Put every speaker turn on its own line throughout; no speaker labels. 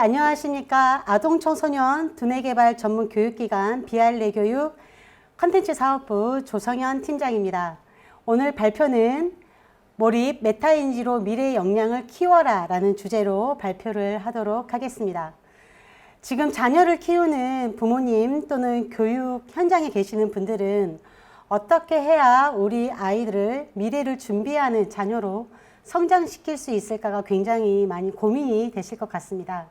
안녕하십니까. 아동청소년 두뇌개발 전문 교육기관 비알레교육 컨텐츠 사업부 조성현 팀장입니다. 오늘 발표는 몰입 메타인지로 미래의 역량을 키워라 라는 주제로 발표를 하도록 하겠습니다. 지금 자녀를 키우는 부모님 또는 교육 현장에 계시는 분들은 어떻게 해야 우리 아이들을 미래를 준비하는 자녀로 성장시킬 수 있을까가 굉장히 많이 고민이 되실 것 같습니다.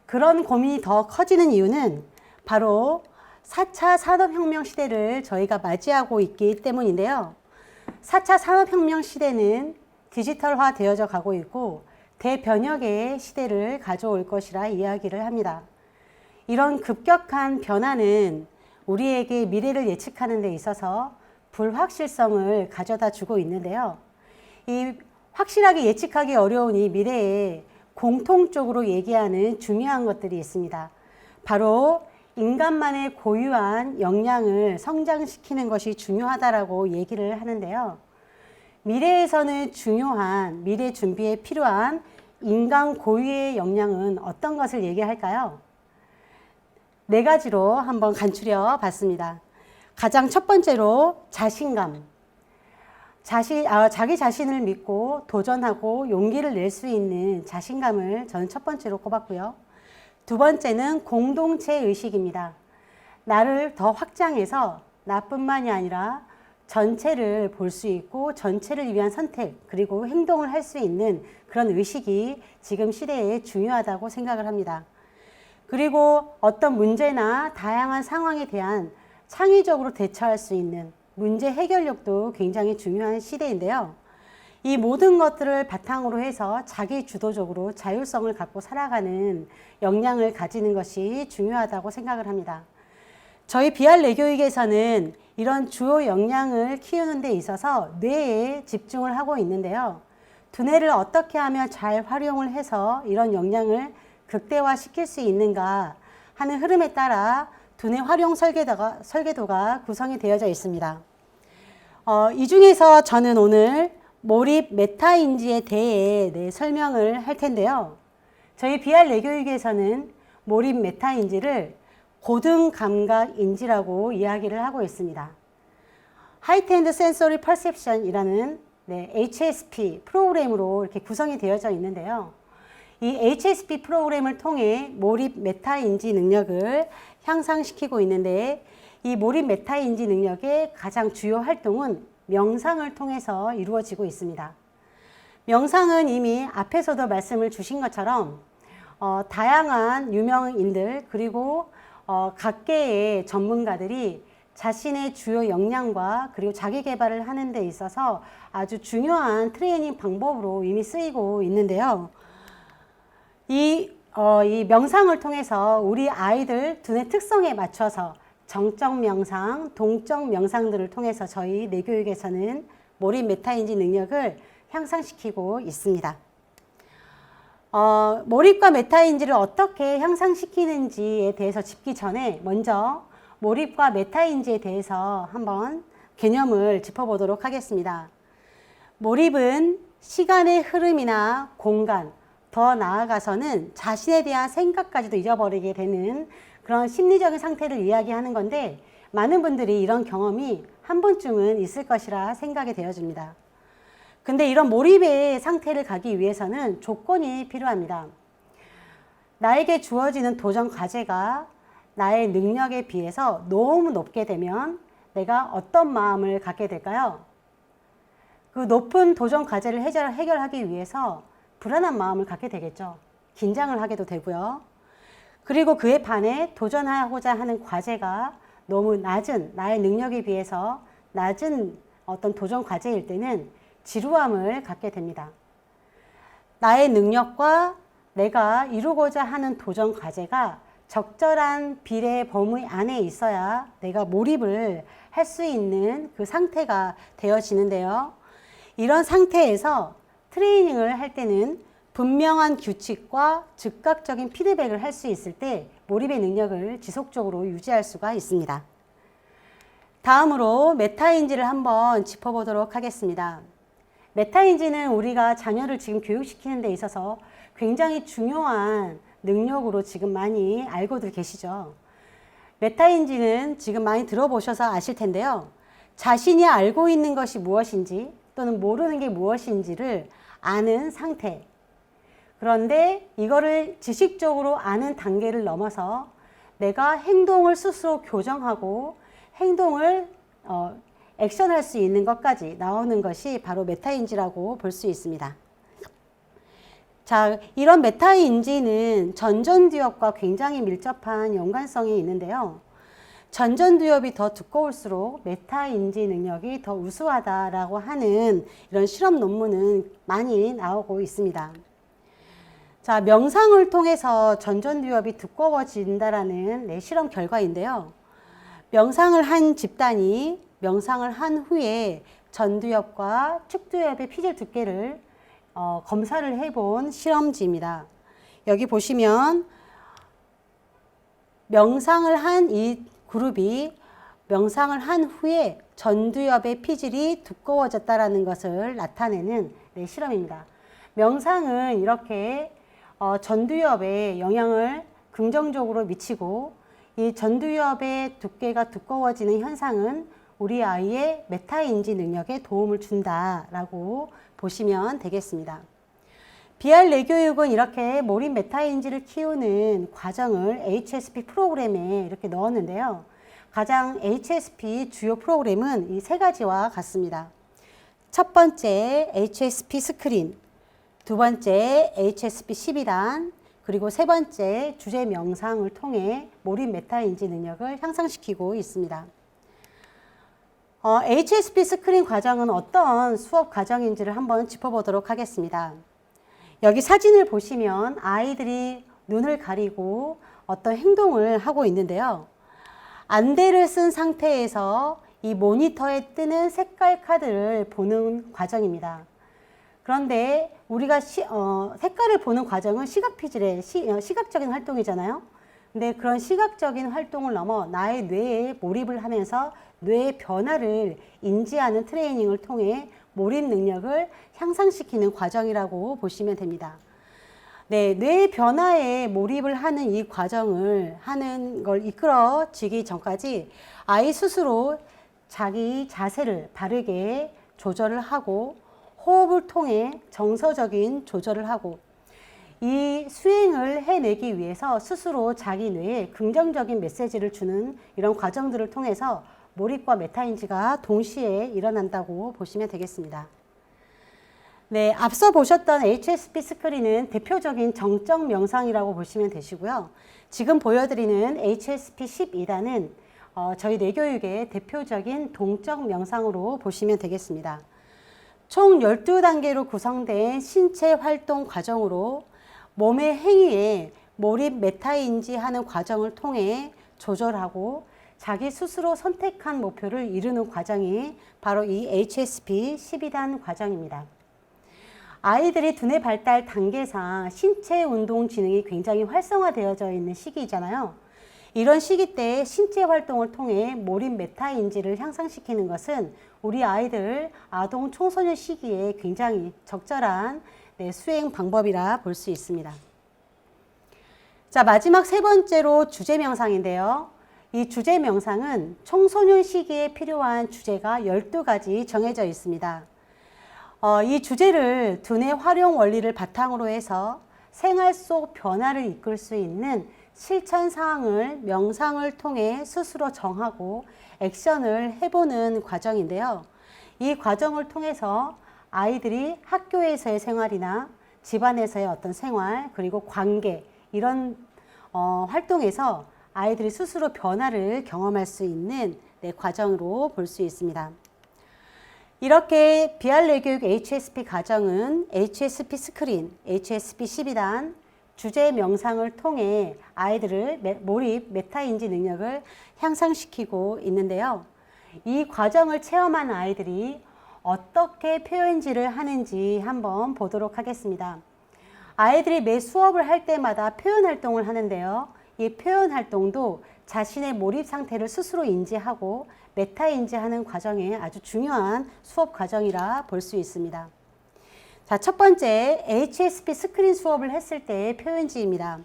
그런 고민이 더 커지는 이유는 바로 4차 산업혁명 시대를 저희가 맞이하고 있기 때문인데요. 4차 산업혁명 시대는 디지털화 되어져 가고 있고 대변혁의 시대를 가져올 것이라 이야기를 합니다. 이런 급격한 변화는 우리에게 미래를 예측하는 데 있어서 불확실성을 가져다 주고 있는데요. 이 확실하게 예측하기 어려운 이 미래에 공통적으로 얘기하는 중요한 것들이 있습니다. 바로 인간만의 고유한 역량을 성장시키는 것이 중요하다라고 얘기를 하는데요. 미래에서는 중요한 미래 준비에 필요한 인간 고유의 역량은 어떤 것을 얘기할까요? 4가지로 한번 간추려 봤습니다. 가장 첫 번째로 자신감. 자기 자신을 믿고 도전하고 용기를 낼 수 있는 자신감을 저는 첫 번째로 꼽았고요. 두 번째는 공동체 의식입니다. 나를 더 확장해서 나뿐만이 아니라 전체를 볼 수 있고 전체를 위한 선택 그리고 행동을 할 수 있는 그런 의식이 지금 시대에 중요하다고 생각을 합니다. 그리고 어떤 문제나 다양한 상황에 대한 창의적으로 대처할 수 있는 문제 해결력도 굉장히 중요한 시대인데요. 이 모든 것들을 바탕으로 해서 자기 주도적으로 자율성을 갖고 살아가는 역량을 가지는 것이 중요하다고 생각을 합니다. 저희 비알레교육에서는 이런 주요 역량을 키우는 데 있어서 뇌에 집중을 하고 있는데요. 두뇌를 어떻게 하면 잘 활용을 해서 이런 역량을 극대화시킬 수 있는가 하는 흐름에 따라 두뇌 활용 설계도가 구성이 되어져 있습니다. 이 중에서 저는 오늘 몰입 메타인지에 대해 설명을 할 텐데요. 저희 비알레교육에서는 몰입 메타인지를 고등감각인지라고 이야기를 하고 있습니다. Heightened Sensory Perception이라는 HSP 프로그램으로 이렇게 구성이 되어져 있는데요. 이 HSP 프로그램을 통해 몰입 메타인지 능력을 향상시키고 있는데 이 몰입 메타인지 능력의 가장 주요 활동은 명상을 통해서 이루어지고 있습니다. 명상은 이미 앞에서도 말씀을 주신 것처럼 다양한 유명인들 그리고 각계의 전문가들이 자신의 주요 역량과 그리고 자기 개발을 하는 데 있어서 아주 중요한 트레이닝 방법으로 이미 쓰이고 있는데요. 이 명상을 통해서 우리 아이들 두뇌 특성에 맞춰서 정적 명상, 동적 명상들을 통해서 저희 뇌교육에서는 몰입 메타인지 능력을 향상시키고 있습니다. 몰입과 메타인지를 어떻게 향상시키는지에 대해서 짚기 전에 먼저 몰입과 메타인지에 대해서 한번 개념을 짚어보도록 하겠습니다. 몰입은 시간의 흐름이나 공간, 더 나아가서는 자신에 대한 생각까지도 잊어버리게 되는 그런 심리적인 상태를 이야기하는 건데 많은 분들이 이런 경험이 한 번쯤은 있을 것이라 생각이 되어집니다. 근데 이런 몰입의 상태를 가기 위해서는 조건이 필요합니다. 나에게 주어지는 도전 과제가 나의 능력에 비해서 너무 높게 되면 내가 어떤 마음을 갖게 될까요? 그 높은 도전 과제를 해결하기 위해서 불안한 마음을 갖게 되겠죠. 긴장을 하게도 되고요. 그리고 그에 반해 도전하고자 하는 과제가 너무 낮은 나의 능력에 비해서 낮은 어떤 도전 과제일 때는 지루함을 갖게 됩니다. 나의 능력과 내가 이루고자 하는 도전 과제가 적절한 비례 범위 안에 있어야 내가 몰입을 할 수 있는 그 상태가 되어지는데요. 이런 상태에서 트레이닝을 할 때는 분명한 규칙과 즉각적인 피드백을 할 수 있을 때 몰입의 능력을 지속적으로 유지할 수가 있습니다. 다음으로 메타인지를 한번 짚어보도록 하겠습니다. 메타인지는 우리가 자녀를 지금 교육시키는 데 있어서 굉장히 중요한 능력으로 지금 많이 알고들 계시죠. 메타인지는 지금 많이 들어보셔서 아실 텐데요. 자신이 알고 있는 것이 무엇인지 또는 모르는 게 무엇인지를 아는 상태. 그런데 이거를 지식적으로 아는 단계를 넘어서 내가 행동을 스스로 교정하고 행동을 액션할 수 있는 것까지 나오는 것이 바로 메타인지라고 볼 수 있습니다. 자, 이런 메타인지는 전전두엽과 굉장히 밀접한 연관성이 있는데요. 전전두엽이 더 두꺼울수록 메타인지 능력이 더 우수하다라고 하는 이런 실험 논문은 많이 나오고 있습니다. 자, 명상을 통해서 전전두엽이 두꺼워진다라는 실험 결과인데요. 명상을 한 집단이 명상을 한 후에 전두엽과 측두엽의 피질 두께를 검사를 해본 실험지입니다. 여기 보시면 명상을 한 이 그룹이 명상을 한 후에 전두엽의 피질이 두꺼워졌다는 것을 나타내는 실험입니다. 명상은 이렇게 전두엽에 영향을 긍정적으로 미치고 이 전두엽의 두께가 두꺼워지는 현상은 우리 아이의 메타인지 능력에 도움을 준다라고 보시면 되겠습니다. BR 내교육은 이렇게 몰입 메타인지를 키우는 과정을 HSP 프로그램에 이렇게 넣었는데요. 가장 HSP 주요 프로그램은 이 세 가지와 같습니다. 첫 번째 HSP 스크린, 두 번째 HSP 12단, 그리고 세 번째 주제 명상을 통해 몰입 메타인지 능력을 향상시키고 있습니다. HSP 스크린 과정은 어떤 수업 과정인지를 한번 짚어보도록 하겠습니다. 여기 사진을 보시면 아이들이 눈을 가리고 어떤 행동을 하고 있는데요. 안대를 쓴 상태에서 이 모니터에 뜨는 색깔 카드를 보는 과정입니다. 그런데 우리가 색깔을 보는 과정은 시각피질의 시각적인 활동이잖아요. 근데 그런 시각적인 활동을 넘어 나의 뇌에 몰입을 하면서 뇌의 변화를 인지하는 트레이닝을 통해 몰입 능력을 향상시키는 과정이라고 보시면 됩니다. 네, 뇌의 변화에 몰입을 하는 이 과정을 하는 걸 이끌어지기 전까지 아이 스스로 자기 자세를 바르게 조절을 하고 호흡을 통해 정서적인 조절을 하고 이 수행을 해내기 위해서 스스로 자기 뇌에 긍정적인 메시지를 주는 이런 과정들을 통해서 몰입과 메타인지가 동시에 일어난다고 보시면 되겠습니다. 네, 앞서 보셨던 HSP 스크린은 대표적인 정적 명상이라고 보시면 되시고요. 지금 보여드리는 HSP 12단은 저희 뇌교육의 대표적인 동적 명상으로 보시면 되겠습니다. 총 12단계로 구성된 신체 활동 과정으로 몸의 행위에 몰입 메타인지 하는 과정을 통해 조절하고 자기 스스로 선택한 목표를 이루는 과정이 바로 이 HSP 12단 과정입니다. 아이들이 두뇌 발달 단계상 신체 운동 지능이 굉장히 활성화되어져 있는 시기이잖아요. 이런 시기 때 신체 활동을 통해 몰입 메타인지를 향상시키는 것은 우리 아이들 아동 청소년 시기에 굉장히 적절한 수행 방법이라 볼 수 있습니다. 자, 마지막 세 번째로 주제 명상인데요. 이 주제 명상은 청소년 시기에 필요한 주제가 12가지 정해져 있습니다. 이 주제를 두뇌 활용 원리를 바탕으로 해서 생활 속 변화를 이끌 수 있는 실천 사항을 명상을 통해 스스로 정하고 액션을 해보는 과정인데요. 이 과정을 통해서 아이들이 학교에서의 생활이나 집안에서의 어떤 생활 그리고 관계 이런 활동에서 아이들이 스스로 변화를 경험할 수 있는 과정으로 볼 수 있습니다. 이렇게 비알레교육 HSP 과정은 HSP 스크린, HSP 12단, 주제 명상을 통해 아이들을 몰입 메타인지 능력을 향상시키고 있는데요. 이 과정을 체험한 아이들이 어떻게 표현질을 하는지 한번 보도록 하겠습니다. 아이들이 매 수업을 할 때마다 표현 활동을 하는데요. 이 표현 활동도 자신의 몰입 상태를 스스로 인지하고 메타 인지하는 과정에 아주 중요한 수업 과정이라 볼 수 있습니다. 자, 첫 번째 HSP 스크린 수업을 했을 때의 표현지입니다.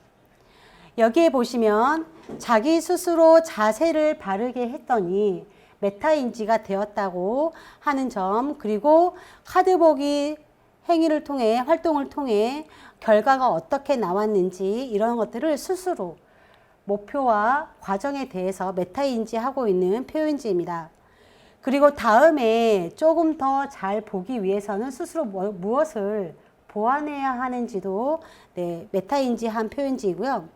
여기에 보시면 자기 스스로 자세를 바르게 했더니 메타인지가 되었다고 하는 점, 그리고 카드 보기 행위를 통해, 활동을 통해 결과가 어떻게 나왔는지 이런 것들을 스스로 목표와 과정에 대해서 메타인지하고 있는 표현지입니다. 그리고 다음에 조금 더 잘 보기 위해서는 스스로 무엇을 보완해야 하는지도 메타인지한 표현지이고요.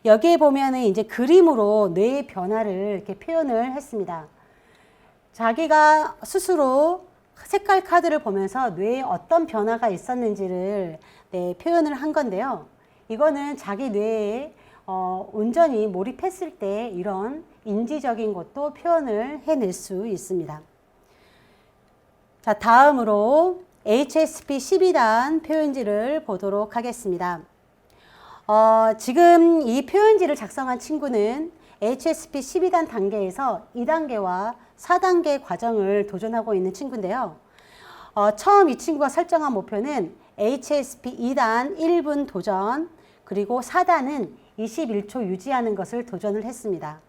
여기에 보면은 이제 그림으로 뇌의 변화를 이렇게 표현을 했습니다. 자기가 스스로 색깔 카드를 보면서 뇌에 어떤 변화가 있었는지를 표현을 한 건데요. 이거는 자기 뇌에 온전히 몰입했을 때 이런 인지적인 것도 표현을 해낼 수 있습니다. 자, 다음으로 HSP 12단 표현지를 보도록 하겠습니다. 지금 이 표현지를 작성한 친구는 HSP 12단 단계에서 2단계와 4단계 과정을 도전하고 있는 친구인데요. 처음 이 친구가 설정한 목표는 HSP 2단 1분 도전, 그리고 4단은 21초 유지하는 것을 도전을 했습니다.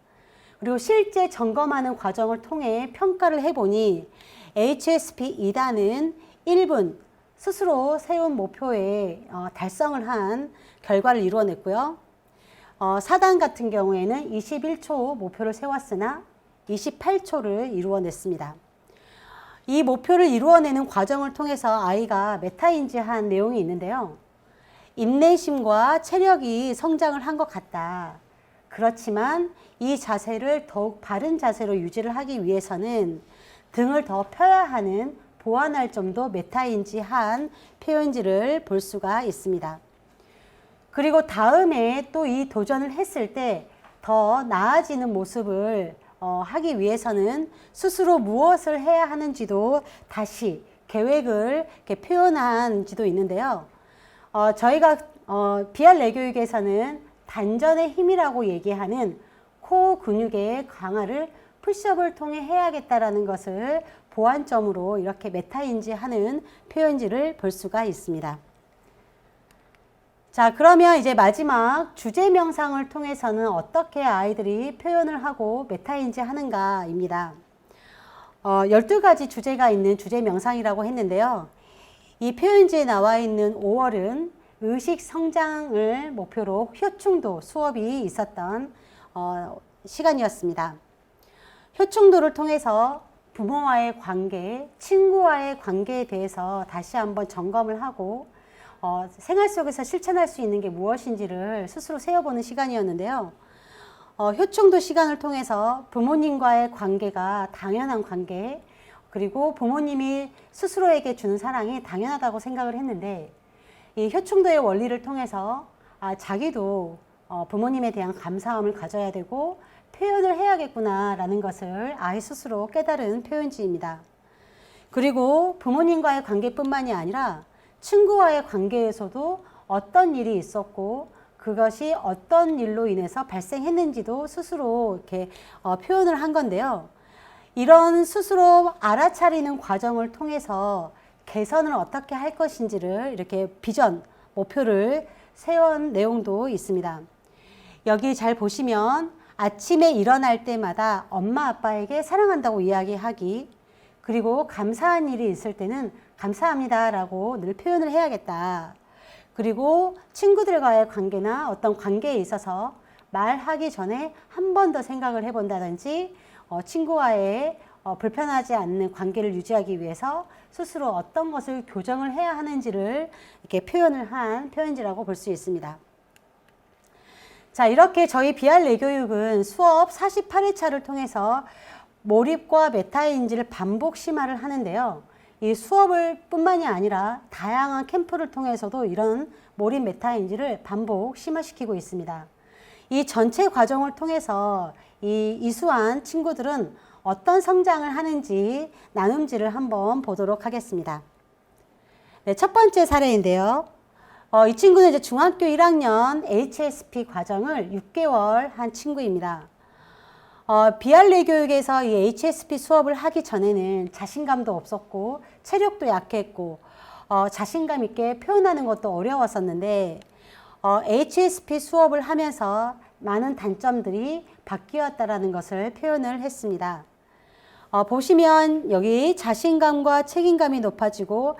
그리고 실제 점검하는 과정을 통해 평가를 해보니 HSP 2단은 1분 스스로 세운 목표에 달성을 한 결과를 이루어냈고요. 4단 같은 경우에는 21초 목표를 세웠으나 28초를 이루어냈습니다. 이 목표를 이루어내는 과정을 통해서 아이가 메타인지한 내용이 있는데요. 인내심과 체력이 성장을 한 것 같다. 그렇지만 이 자세를 더욱 바른 자세로 유지를 하기 위해서는 등을 더 펴야 하는 보완할 점도 메타인지한 표현지를 볼 수가 있습니다. 그리고 다음에 또 이 도전을 했을 때 더 나아지는 모습을 하기 위해서는 스스로 무엇을 해야 하는지도 다시 계획을 이렇게 표현한 지도 있는데요. 저희가 BR 내교육에서는 단전의 힘이라고 얘기하는 코어 근육의 강화를 푸시업을 통해 해야겠다라는 것을 보완점으로 이렇게 메타인지하는 표현지를 볼 수가 있습니다. 자, 그러면 이제 마지막 주제 명상을 통해서는 어떻게 아이들이 표현을 하고 메타인지 하는가입니다. 12가지 주제가 있는 주제 명상이라고 했는데요. 이 표현지에 나와 있는 5월은 의식 성장을 목표로 효충도 수업이 있었던 시간이었습니다. 효충도를 통해서 부모와의 관계, 친구와의 관계에 대해서 다시 한번 점검을 하고 생활 속에서 실천할 수 있는 게 무엇인지를 스스로 세워보는 시간이었는데요. 효충도 시간을 통해서 부모님과의 관계가 당연한 관계, 그리고 부모님이 스스로에게 주는 사랑이 당연하다고 생각을 했는데, 이 효충도의 원리를 통해서 자기도 부모님에 대한 감사함을 가져야 되고 표현을 해야겠구나라는 것을 아이 스스로 깨달은 표현지입니다. 그리고 부모님과의 관계뿐만이 아니라 친구와의 관계에서도 어떤 일이 있었고 그것이 어떤 일로 인해서 발생했는지도 스스로 이렇게 표현을 한 건데요. 이런 스스로 알아차리는 과정을 통해서 개선을 어떻게 할 것인지를 이렇게 비전, 목표를 세운 내용도 있습니다. 여기 잘 보시면 아침에 일어날 때마다 엄마 아빠에게 사랑한다고 이야기하기, 그리고 감사한 일이 있을 때는 감사합니다 라고 늘 표현을 해야겠다. 그리고 친구들과의 관계나 어떤 관계에 있어서 말하기 전에 한 번 더 생각을 해본다든지 친구와의 불편하지 않는 관계를 유지하기 위해서 스스로 어떤 것을 교정을 해야 하는지를 이렇게 표현을 한 표현지라고 볼 수 있습니다. 자, 이렇게 저희 BR 내교육은 수업 48회차를 통해서 몰입과 메타인지를 반복 심화를 하는데요. 이 수업을 뿐만이 아니라 다양한 캠프를 통해서도 이런 몰입 메타인지를 반복 심화시키고 있습니다. 이 전체 과정을 통해서 이 이수한 친구들은 어떤 성장을 하는지 나눔지를 한번 보도록 하겠습니다. 네, 첫 번째 사례인데요. 이 친구는 이제 중학교 1학년 HSP 과정을 6개월 한 친구입니다. BR 내교육에서 이 HSP 수업을 하기 전에는 자신감도 없었고 체력도 약했고 자신감 있게 표현하는 것도 어려웠었는데 HSP 수업을 하면서 많은 단점들이 바뀌었다라는 것을 표현을 했습니다. 보시면 여기 자신감과 책임감이 높아지고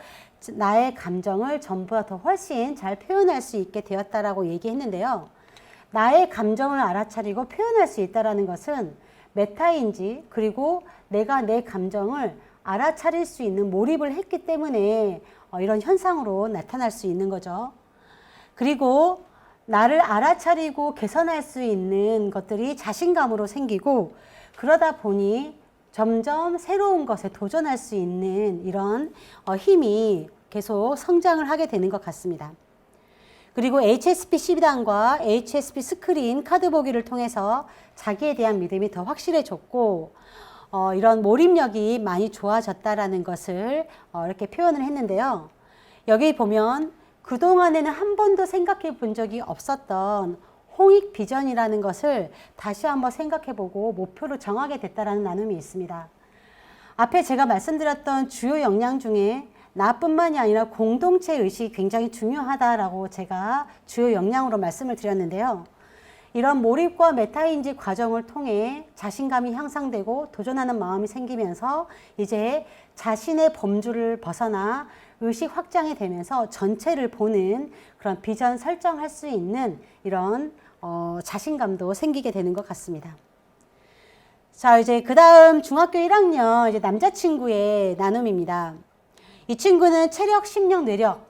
나의 감정을 전보다 더 훨씬 잘 표현할 수 있게 되었다라고 얘기했는데요. 나의 감정을 알아차리고 표현할 수 있다라는 것은 메타인지 그리고 내가 내 감정을 알아차릴 수 있는 몰입을 했기 때문에 이런 현상으로 나타날 수 있는 거죠. 그리고 나를 알아차리고 개선할 수 있는 것들이 자신감으로 생기고 그러다 보니 점점 새로운 것에 도전할 수 있는 이런 힘이 계속 성장을 하게 되는 것 같습니다. 그리고 HSP 12단과 HSP 스크린 카드 보기를 통해서 자기에 대한 믿음이 더 확실해졌고 이런 몰입력이 많이 좋아졌다라는 것을 이렇게 표현을 했는데요. 여기 보면 그동안에는 한 번도 생각해 본 적이 없었던 홍익 비전이라는 것을 다시 한번 생각해 보고 목표로 정하게 됐다라는 나눔이 있습니다. 앞에 제가 말씀드렸던 주요 역량 중에 나뿐만이 아니라 공동체 의식이 굉장히 중요하다라고 제가 주요 역량으로 말씀을 드렸는데요. 이런 몰입과 메타인지 과정을 통해 자신감이 향상되고 도전하는 마음이 생기면서 이제 자신의 범주를 벗어나 의식 확장이 되면서 전체를 보는 그런 비전 설정할 수 있는 이런 자신감도 생기게 되는 것 같습니다. 자, 이제 그 다음 중학교 1학년 이제 남자친구의 나눔입니다. 이 친구는 체력, 심력, 뇌력,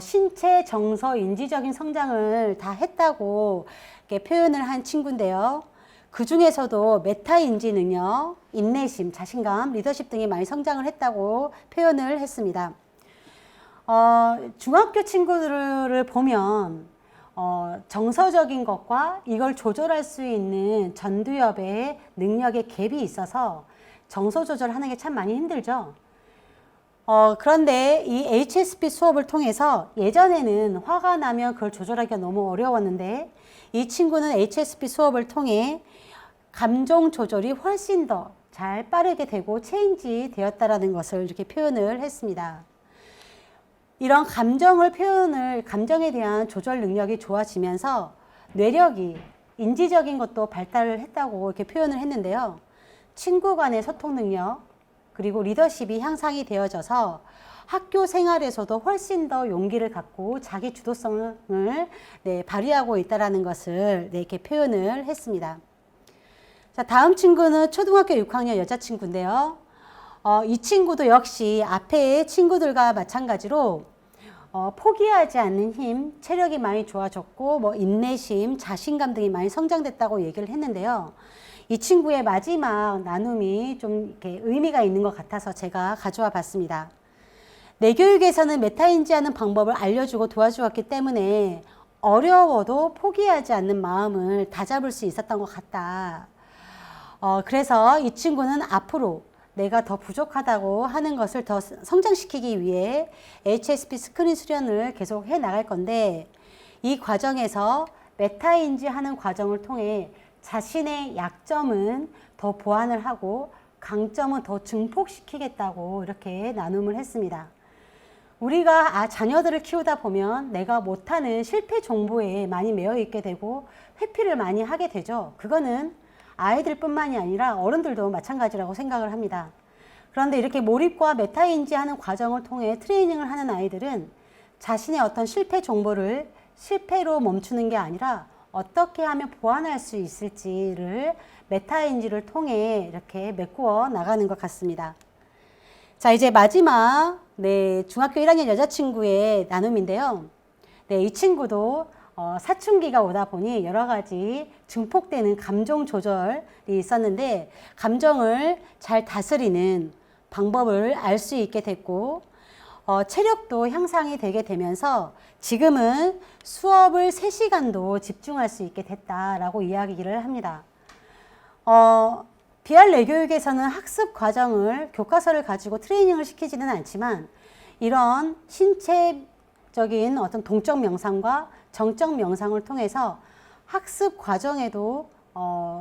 신체, 정서, 인지적인 성장을 다 했다고 이렇게 표현을 한 친구인데요. 그 중에서도 메타인지 능력, 인내심, 자신감, 리더십 등이 많이 성장을 했다고 표현을 했습니다. 중학교 친구들을 보면 정서적인 것과 이걸 조절할 수 있는 전두엽의 능력의 갭이 있어서 정서 조절하는 게 참 많이 힘들죠. 그런데 이 HSP 수업을 통해서 예전에는 화가 나면 그걸 조절하기가 너무 어려웠는데 이 친구는 HSP 수업을 통해 감정 조절이 훨씬 더 잘 빠르게 되고 체인지 되었다라는 것을 이렇게 표현을 했습니다. 이런 감정에 대한 조절 능력이 좋아지면서 뇌력이 인지적인 것도 발달을 했다고 이렇게 표현을 했는데요. 친구 간의 소통 능력, 그리고 리더십이 향상이 되어져서 학교 생활에서도 훨씬 더 용기를 갖고 자기 주도성을 발휘하고 있다는 것을 이렇게 표현을 했습니다. 자, 다음 친구는 초등학교 6학년 여자친구인데요. 이 친구도 역시 앞에 친구들과 마찬가지로 포기하지 않는 힘, 체력이 많이 좋아졌고 인내심, 자신감 등이 많이 성장됐다고 얘기를 했는데요. 이 친구의 마지막 나눔이 좀 이렇게 의미가 있는 것 같아서 제가 가져와 봤습니다. 내 교육에서는 메타인지하는 방법을 알려주고 도와주었기 때문에 어려워도 포기하지 않는 마음을 다잡을 수 있었던 것 같다. 그래서 이 친구는 앞으로 내가 더 부족하다고 하는 것을 더 성장시키기 위해 HSP 스크린 수련을 계속 해 나갈 건데 이 과정에서 메타인지 하는 과정을 통해 자신의 약점은 더 보완을 하고 강점은 더 증폭시키겠다고 이렇게 나눔을 했습니다. 우리가 자녀들을 키우다 보면 내가 못하는 실패 정보에 많이 매여 있게 되고 회피를 많이 하게 되죠. 그거는 아이들뿐만이 아니라 어른들도 마찬가지라고 생각을 합니다. 그런데 이렇게 몰입과 메타인지 하는 과정을 통해 트레이닝을 하는 아이들은 자신의 어떤 실패 정보를 실패로 멈추는 게 아니라 어떻게 하면 보완할 수 있을지를 메타인지를 통해 이렇게 메꾸어 나가는 것 같습니다. 자, 이제 마지막 중학교 1학년 여자친구의 나눔인데요. 이 친구도 사춘기가 오다 보니 여러 가지 증폭되는 감정 조절이 있었는데 감정을 잘 다스리는 방법을 알 수 있게 됐고 체력도 향상이 되게 되면서 지금은 수업을 3시간도 집중할 수 있게 됐다라고 이야기를 합니다. BR 내교육에서는 학습 과정을 교과서를 가지고 트레이닝을 시키지는 않지만 이런 신체적인 어떤 동적 명상과 정적 명상을 통해서 학습 과정에도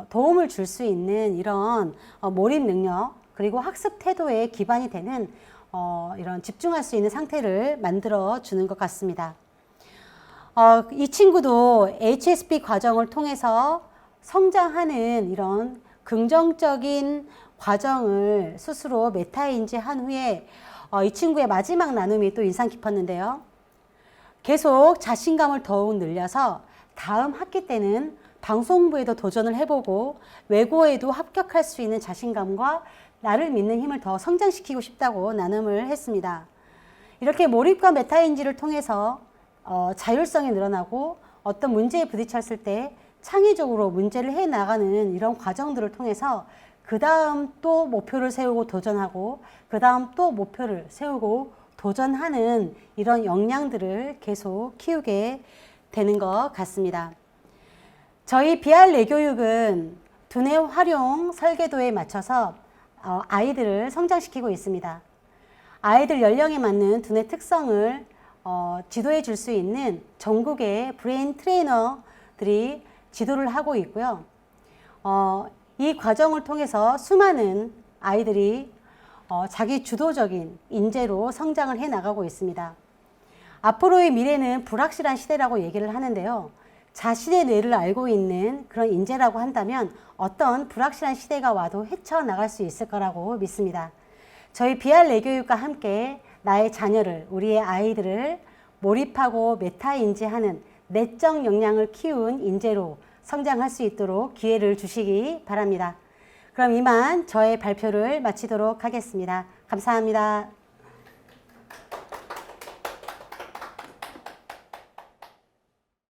도움을 줄 수 있는 이런 몰입 능력 그리고 학습 태도에 기반이 되는 이런 집중할 수 있는 상태를 만들어 주는 것 같습니다. 이 친구도 HSP 과정을 통해서 성장하는 이런 긍정적인 과정을 스스로 메타인지한 후에 이 친구의 마지막 나눔이 또 인상 깊었는데요. 계속 자신감을 더욱 늘려서 다음 학기 때는 방송부에도 도전을 해보고 외고에도 합격할 수 있는 자신감과 나를 믿는 힘을 더 성장시키고 싶다고 나눔을 했습니다. 이렇게 몰입과 메타인지를 통해서 자율성이 늘어나고 어떤 문제에 부딪혔을 때 창의적으로 문제를 해나가는 이런 과정들을 통해서 그 다음 또 목표를 세우고 도전하고 그 다음 또 목표를 세우고 도전하는 이런 역량들을 계속 키우게 되는 것 같습니다. 저희 BR 내교육은 두뇌 활용 설계도에 맞춰서 아이들을 성장시키고 있습니다. 아이들 연령에 맞는 두뇌 특성을 지도해 줄 수 있는 전국의 브레인 트레이너들이 지도를 하고 있고요. 이 과정을 통해서 수많은 아이들이 자기 주도적인 인재로 성장을 해 나가고 있습니다. 앞으로의 미래는 불확실한 시대라고 얘기를 하는데요. 자신의 뇌를 알고 있는 그런 인재라고 한다면 어떤 불확실한 시대가 와도 헤쳐나갈 수 있을 거라고 믿습니다. 저희 BR 내교육과 함께 나의 자녀를, 우리의 아이들을 몰입하고 메타인지하는 내적 역량을 키운 인재로 성장할 수 있도록 기회를 주시기 바랍니다. 그럼 이만 저의 발표를 마치도록 하겠습니다. 감사합니다.